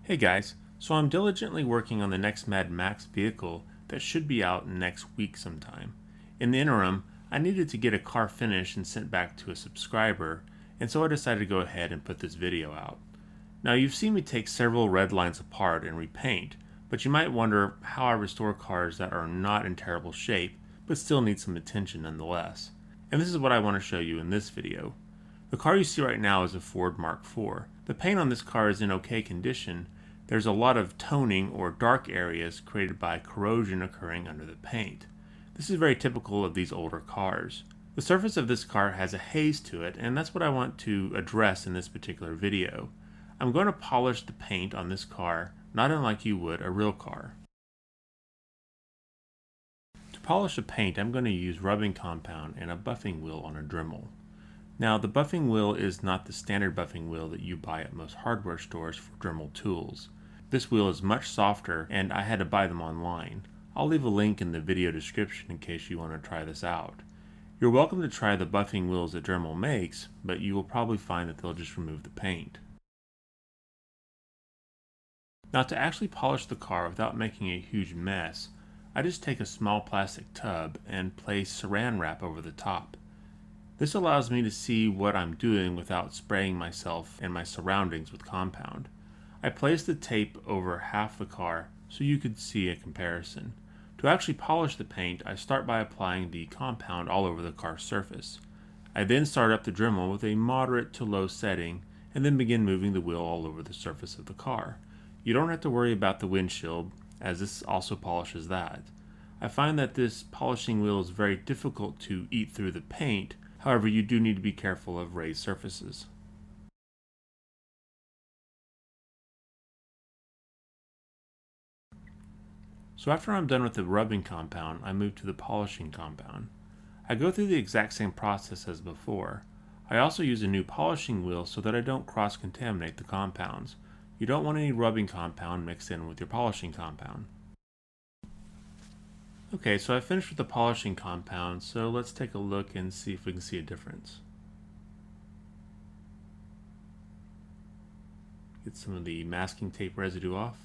Hey guys, so I'm diligently working on the next Mad Max vehicle that should be out next week sometime. In the interim, I needed to get a car finished and sent back to a subscriber, and so I decided to go ahead and put this video out. Now you've seen me take several red lines apart and repaint, but you might wonder how I restore cars that are not in terrible shape, but still need some attention nonetheless. And this is what I want to show you in this video. The car you see right now is a Ford Mark IV. The paint on this car is in okay condition. There's a lot of toning or dark areas created by corrosion occurring under the paint. This is very typical of these older cars. The surface of this car has a haze to it, and that's what I want to address in this particular video. I'm going to polish the paint on this car, not unlike you would a real car. To polish the paint, I'm going to use rubbing compound and a buffing wheel on a Dremel. Now, the buffing wheel is not the standard buffing wheel that you buy at most hardware stores for Dremel tools. This wheel is much softer, and I had to buy them online. I'll leave a link in the video description in case you want to try this out. You're welcome to try the buffing wheels that Dremel makes, but you will probably find that they'll just remove the paint. Now, to actually polish the car without making a huge mess, I just take a small plastic tub and place saran wrap over the top. This allows me to see what I'm doing without spraying myself and my surroundings with compound. I place the tape over half the car so you could see a comparison. To actually polish the paint, I start by applying the compound all over the car's surface. I then start up the Dremel with a moderate to low setting and then begin moving the wheel all over the surface of the car. You don't have to worry about the windshield, as this also polishes that. I find that this polishing wheel is very difficult to eat through the paint. However, you do need to be careful of raised surfaces. So after I'm done with the rubbing compound, I move to the polishing compound. I go through the exact same process as before. I also use a new polishing wheel so that I don't cross-contaminate the compounds. You don't want any rubbing compound mixed in with your polishing compound. Okay, so I finished with the polishing compound, so let's take a look and see if we can see a difference. Get some of the masking tape residue off.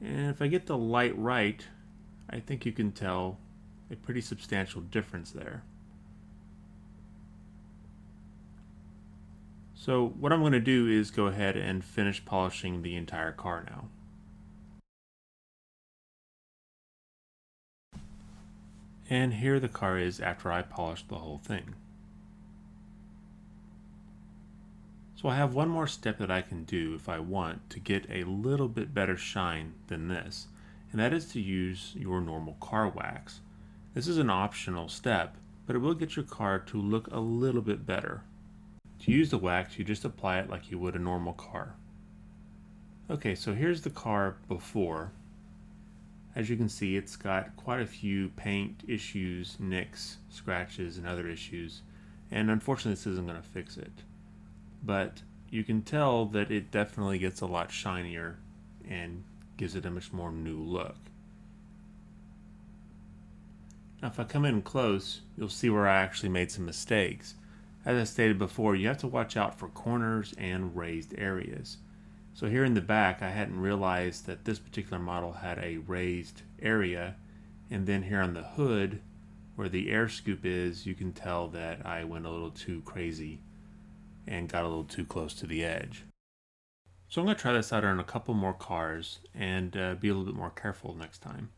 And if I get the light right, I think you can tell a pretty substantial difference there. So what I'm going to do is go ahead and finish polishing the entire car now. And here the car is after I polished the whole thing. So I have one more step that I can do if I want to get a little bit better shine than this, and that is to use your normal car wax. This is an optional step, but it will get your car to look a little bit better. To use the wax, you just apply it like you would a normal car. Okay, so here's the car before. As you can see, it's got quite a few paint issues, nicks, scratches, and other issues, and unfortunately this isn't going to fix it. But you can tell that it definitely gets a lot shinier and gives it a much more new look. Now if I come in close, you'll see where I actually made some mistakes. As I stated before, you have to watch out for corners and raised areas. So here in the back, I hadn't realized that this particular model had a raised area, and then here on the hood, where the air scoop is, you can tell that I went a little too crazy and got a little too close to the edge. So I'm going to try this out on a couple more cars and be a little bit more careful next time.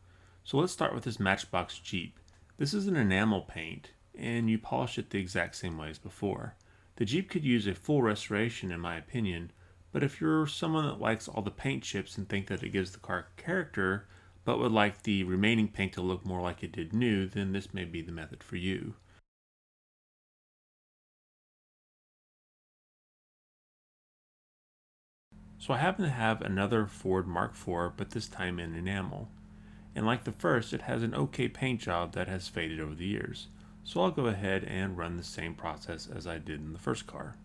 So let's start with this Matchbox Jeep. This is an enamel paint, and you polish it the exact same way as before. The Jeep could use a full restoration in my opinion, but if you're someone that likes all the paint chips and think that it gives the car character, but would like the remaining paint to look more like it did new, then this may be the method for you. So I happen to have another Ford Mark IV, but this time in enamel. And like the first, it has an okay paint job that has faded over the years. So I'll go ahead and run the same process as I did in the first car.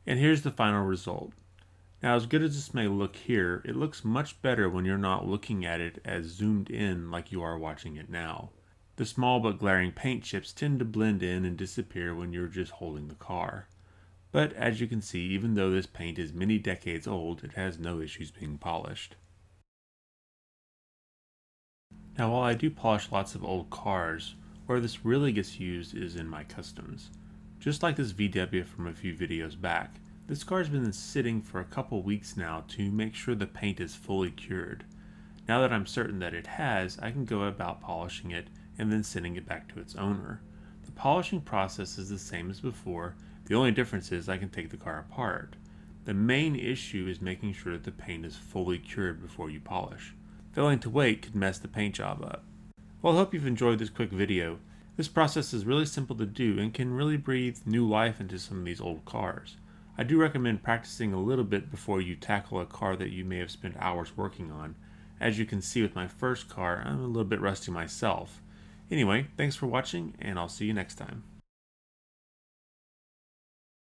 And here's the final result. Now, as good as this may look here, it looks much better when you're not looking at it as zoomed in like you are watching it now. The small but glaring paint chips tend to blend in and disappear when you're just holding the car. But as you can see, even though this paint is many decades old, it has no issues being polished. Now while I do polish lots of old cars, where this really gets used is in my customs. Just like this VW from a few videos back, this car's been sitting for a couple weeks now to make sure the paint is fully cured. Now that I'm certain that it has, I can go about polishing it and then sending it back to its owner. The polishing process is the same as before, the only difference is I can take the car apart. The main issue is making sure that the paint is fully cured before you polish. Failing to wait could mess the paint job up. Well, I hope you've enjoyed this quick video. This process is really simple to do and can really breathe new life into some of these old cars. I do recommend practicing a little bit before you tackle a car that you may have spent hours working on. As you can see with my first car, I'm a little bit rusty myself. Anyway, thanks for watching, and I'll see you next time.